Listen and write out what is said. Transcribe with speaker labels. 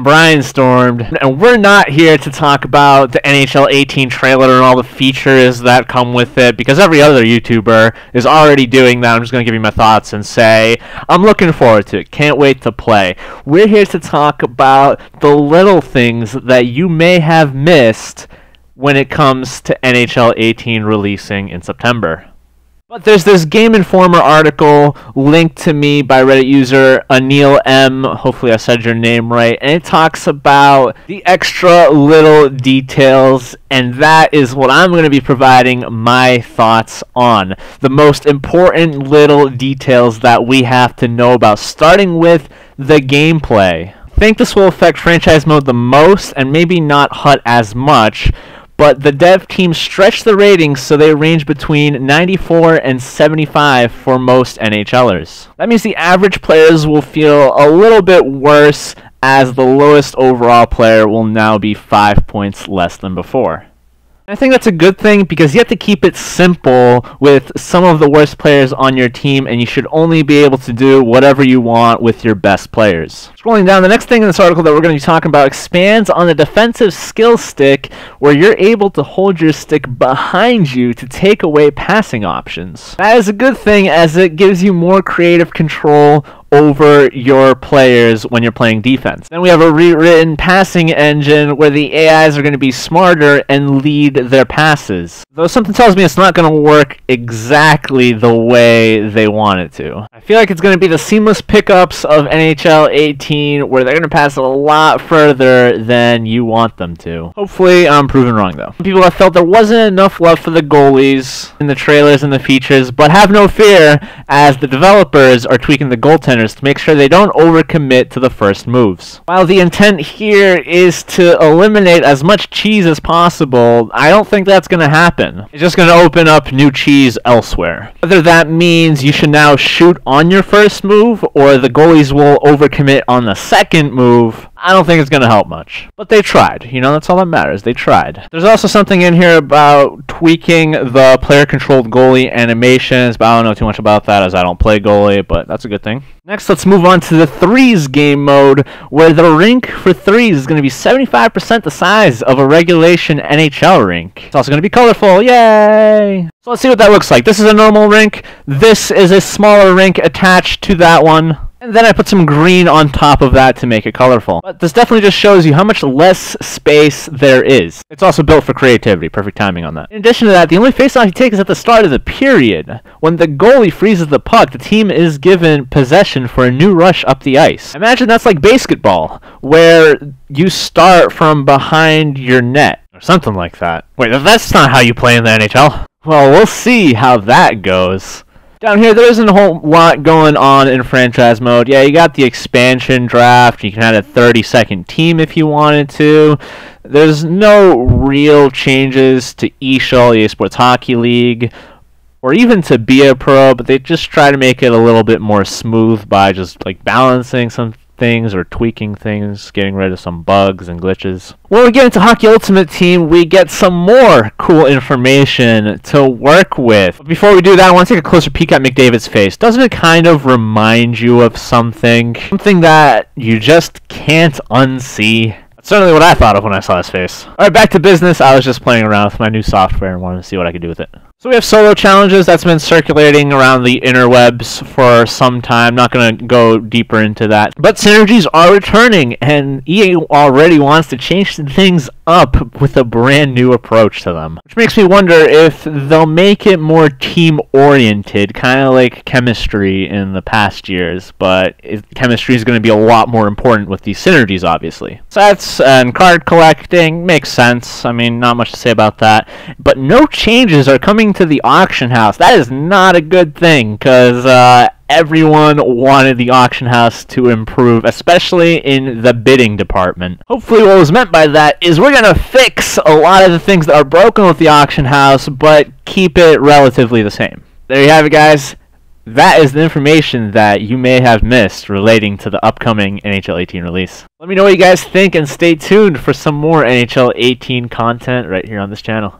Speaker 1: Brianstormed, and we're not here to talk about the NHL 18 trailer and all the features that come with it, because every other YouTuber is already doing that. I'm just going to give you my thoughts and say, I'm looking forward to it. Can't wait to play. We're here to talk about the little things that you may have missed when it comes to NHL 18 releasing in September. But there's this Game Informer article linked to me by Reddit user Anil M. Hopefully I said your name right. And it talks about the extra little details, and that is what I'm going to be providing my thoughts on. The most important little details that we have to know about, starting with the gameplay. I think this will affect franchise mode the most, and maybe not HUT as much. But the dev team stretched the ratings so they range between 94 and 75 for most NHLers. That means the average players will feel a little bit worse, as the lowest overall player will now be 5 points less than before. I think that's a good thing, because you have to keep it simple with some of the worst players on your team, and you should only be able to do whatever you want with your best players. Scrolling down, the next thing in this article that we're going to be talking about expands on the defensive skill stick, where you're able to hold your stick behind you to take away passing options. That is a good thing, as it gives you more creative control over your players when you're playing defense. Then we have a rewritten passing engine where the AIs are going to be smarter and lead their passes. Though something tells me it's not going to work exactly the way they want it to. I feel like it's going to be the seamless pickups of NHL 18, where they're going to pass a lot further than you want them to. Hopefully I'm proven wrong though. People have felt there wasn't enough love for the goalies in the trailers and the features, but have no fear, as the developers are tweaking the goaltenders to make sure they don't overcommit to the first moves. While the intent here is to eliminate as much cheese as possible, I don't think that's going to happen. It's just going to open up new cheese elsewhere. Whether that means you should now shoot on your first move, or the goalies will overcommit on the second move, I don't think it's going to help much. But they tried. You know, that's all that matters. They tried. There's also something in here about tweaking the player-controlled goalie animations, but I don't know too much about that, as I don't play goalie, but that's a good thing. Next, let's move on to the threes game mode, where the rink for threes is going to be 75% the size of a regulation NHL rink. It's also going to be colorful. Yay! So let's see what that looks like. This is a normal rink. This is a smaller rink attached to that one. And then I put some green on top of that to make it colorful. But this definitely just shows you how much less space there is. It's also built for creativity. Perfect timing on that. In addition to that, the only faceoff you take is at the start of the period. When the goalie freezes the puck, the team is given possession for a new rush up the ice. Imagine that's like basketball, where you start from behind your net, or something like that. Wait, that's not how you play in the NHL. Well, we'll see how that goes. Down here, there isn't a whole lot going on in franchise mode. Yeah, you got the expansion draft. You can add a 30-second team if you wanted to. There's no real changes to eShell, EA Sports Hockey League, or even to Be a Pro, but they just try to make it a little bit more smooth by just like balancing some things or tweaking things, getting rid of some bugs and glitches. When we get into Hockey Ultimate Team, we get some more cool information to work with. But before we do that, I want to take a closer peek at McDavid's face. Doesn't it kind of remind you of something? Something that you just can't unsee? That's certainly what I thought of when I saw his face. Alright, back to business. I was just playing around with my new software and wanted to see what I could do with it. So we have solo challenges that's been circulating around the interwebs for some time. Not going to go deeper into that. But Synergies are returning, and EA already wants to change things up with a brand new approach to them. Which makes me wonder if they'll make it more team-oriented, kind of like chemistry in the past years. But chemistry is going to be a lot more important with these Synergies, obviously. Sets and card collecting makes sense. I mean, not much to say about that. But no changes are coming to the auction house. That is not a good thing, because everyone wanted the auction house to improve, especially in the bidding department. Hopefully what was meant by that is we're going to fix a lot of the things that are broken with the auction house, but keep it relatively the same. There you have it, guys. That is the information that you may have missed relating to the upcoming NHL 18 release. Let me know what you guys think, and stay tuned for some more NHL 18 content right here on this channel.